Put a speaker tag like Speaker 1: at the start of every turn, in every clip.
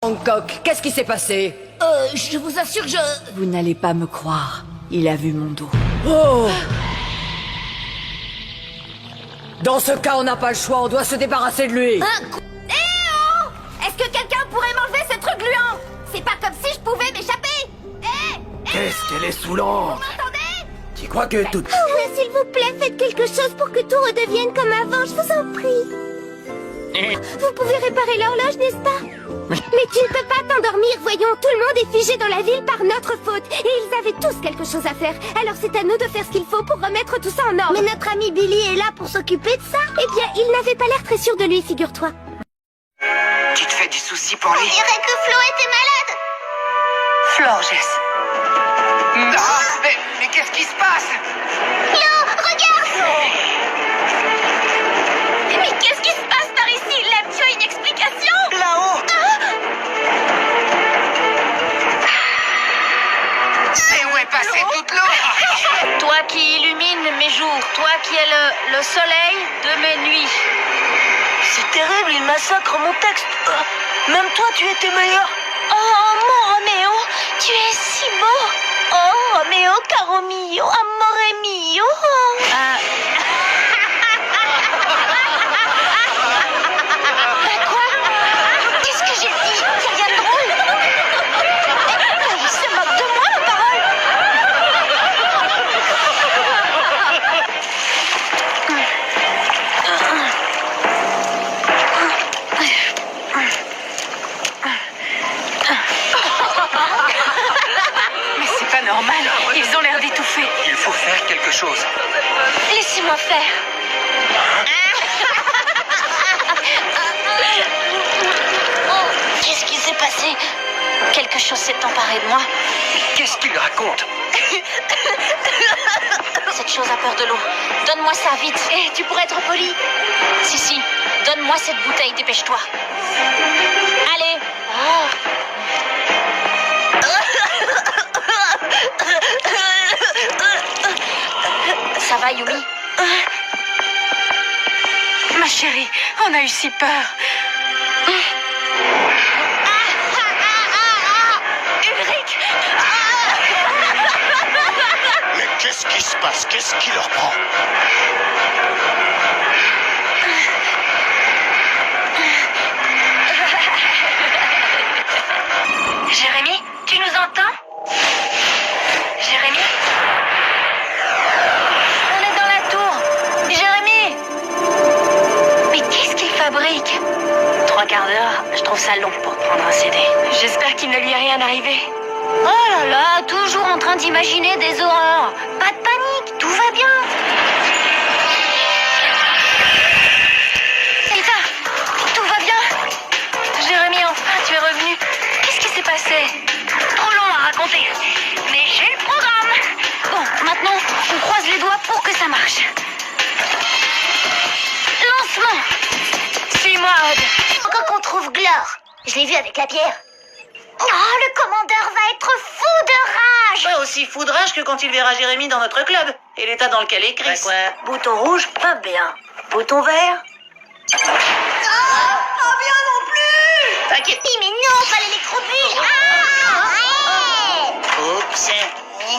Speaker 1: Hancock, qu'est-ce qui s'est passé?
Speaker 2: Je vous assure,
Speaker 3: Vous n'allez pas me croire. Il a vu mon dos.
Speaker 1: Oh! Dans ce cas, on n'a pas le choix, on doit se débarrasser de lui.
Speaker 2: Est-ce que quelqu'un pourrait m'enlever ce truc gluant? C'est pas comme si je pouvais m'échapper.
Speaker 4: Qu'est-ce qu'elle est saoulante!
Speaker 2: Attendez.
Speaker 4: Tu crois que tout...
Speaker 2: Oh ouais, s'il vous plaît, faites quelque chose pour que tout redevienne comme avant, je vous en prie. Vous pouvez réparer l'horloge, n'est-ce pas? Mais tu ne peux pas t'endormir, voyons, tout le monde est figé dans la ville par notre faute. Et ils avaient tous quelque chose à faire. Alors c'est à nous de faire ce qu'il faut pour remettre tout ça en ordre. Mais notre ami Billy est là pour s'occuper de ça. Eh bien, il n'avait pas l'air très sûr de lui, figure-toi.
Speaker 5: Tu te fais du souci pour lui?
Speaker 2: On dirait que Flo était malade.
Speaker 5: Florges. Non, mais qu'est-ce qui se passe?
Speaker 2: Flo, regarde. Mais qu'est-ce qui se passe par ici? Lem, tu as une explication?
Speaker 5: Là-haut! C'est où est passée toute l'eau?
Speaker 6: Toi qui illumine mes jours, toi qui es le soleil de mes nuits.
Speaker 7: C'est terrible, il massacre mon texte. Même toi, tu étais meilleur.
Speaker 6: Oh, mon Roméo, tu es si beau. Oh, Roméo, caro mio, amore mio. Quoi? Qu'est-ce que j'ai dit? C'est rien de drôle. Il se moque de moi, la parole.
Speaker 5: Mais c'est pas normal, ils ont l'air d'étouffer. Il faut faire quelque chose.
Speaker 6: Laissez-moi faire. Qu'est-ce qui s'est passé? Quelque chose s'est emparé de moi.
Speaker 5: Qu'est-ce qu'il raconte?
Speaker 6: Cette chose a peur de l'eau. Donne-moi ça vite. Tu pourrais être poli. Si. Donne-moi cette bouteille, dépêche-toi. Allez. Ça va, Yumi?
Speaker 5: Ma chérie, on a eu si peur.
Speaker 6: Ulrich!
Speaker 8: Mais qu'est-ce qui se passe? Qu'est-ce qui leur prend?
Speaker 6: Jérémy, tu nous entends? Jérémy? On est dans la tour. Jérémy! Mais qu'est-ce qu'il fabrique? 3 quarts d'heure, je trouve ça long pour prendre un CD.
Speaker 5: J'espère qu'il ne lui est rien arrivé.
Speaker 6: Oh là là, toujours en train d'imaginer des horreurs. Pas de panique, tout va bien. Elsa, tout va bien? Jérémy, enfin, tu es revenu. Qu'est-ce qui s'est passé? Trop long à raconter. Mais j'ai le programme. Bon, maintenant, on croise les doigts pour que ça marche. Lancement. Suis-moi, Odd.
Speaker 2: Encore qu'on trouve Glore. Je l'ai vu avec la pierre. Oh, le commandeur va être fou de rage.
Speaker 7: Pas aussi fou de rage que quand il verra Jérémy dans notre club. Et l'état dans lequel est Chris. Bouton rouge, pas bien. Bouton vert. Pas bien non plus. T'inquiète.
Speaker 2: Mais non, pas l'électrobus.
Speaker 7: Oups.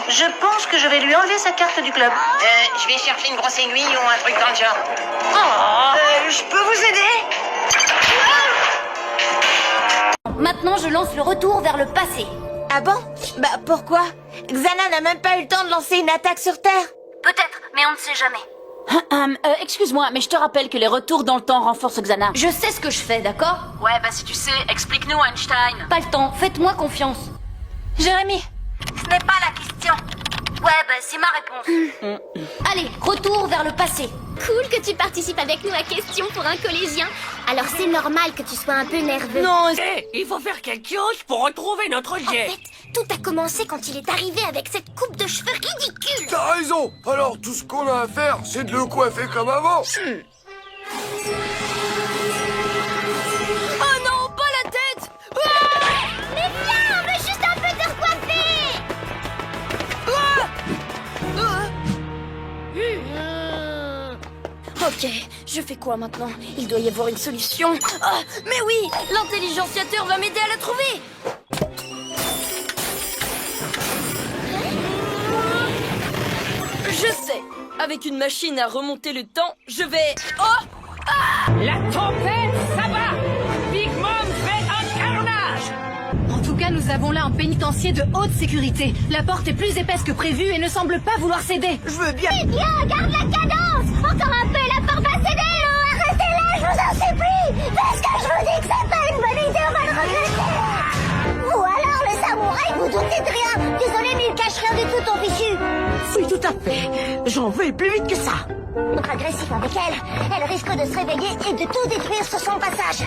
Speaker 7: Je pense que je vais lui enlever sa carte du club.
Speaker 5: Je vais chercher une grosse aiguille ou un truc dans le genre.
Speaker 7: Je peux vous aider?
Speaker 2: Maintenant, je lance le retour vers le passé.
Speaker 3: Ah bon? Bah pourquoi? Xana n'a même pas eu le temps de lancer une attaque sur Terre.
Speaker 6: Peut-être, mais on ne sait jamais. Excuse-moi, mais je te rappelle que les retours dans le temps renforcent Xana.
Speaker 2: Je sais ce que je fais, d'accord?
Speaker 6: Ouais, bah si tu sais, explique-nous, Einstein.
Speaker 2: Pas le temps, faites-moi confiance.
Speaker 6: Jérémy, ce n'est pas la question. Ouais, bah c'est ma réponse.
Speaker 2: Allez, retour vers le passé. Cool que tu participes avec nous à Question pour un collégien. Alors c'est normal que tu sois un peu nerveux.
Speaker 3: Non,
Speaker 4: Il faut faire quelque chose pour retrouver notre
Speaker 2: En
Speaker 4: jet.
Speaker 2: fait, tout a commencé quand il est arrivé avec cette coupe de cheveux ridicule.
Speaker 8: T'as raison. Alors tout ce qu'on a à faire, c'est de le coiffer comme avant.
Speaker 3: oh non, pas la tête.
Speaker 2: Mais viens, on veut juste un peu te recoiffer.
Speaker 3: Ok,
Speaker 2: Ok, je fais quoi maintenant? Il doit y avoir une solution. Ah, mais oui, l'intelligentiateur va m'aider à la trouver. Je sais, avec une machine à remonter le temps, je vais... Oh!
Speaker 1: La tempête s'abat! Big Mom fait un carnage!
Speaker 9: En tout cas, nous avons là un pénitencier de haute sécurité. La porte est plus épaisse que prévu et ne semble pas vouloir céder.
Speaker 2: Je veux bien... Eh bien, garde la cadence! Encore un peu, la porte va céder! Restez là, je vous en supplie! Parce que je vous dis que c'est pas une bonne idée, on va le regretter! Ou alors, le samouraï, vous doutez de rien! Désolé, mais il cache rien du tout, ton fichu!
Speaker 3: Oui, tout à fait. J'en veux plus vite que ça.
Speaker 2: Agressif avec elle, elle risque de se réveiller et de tout détruire sur son passage.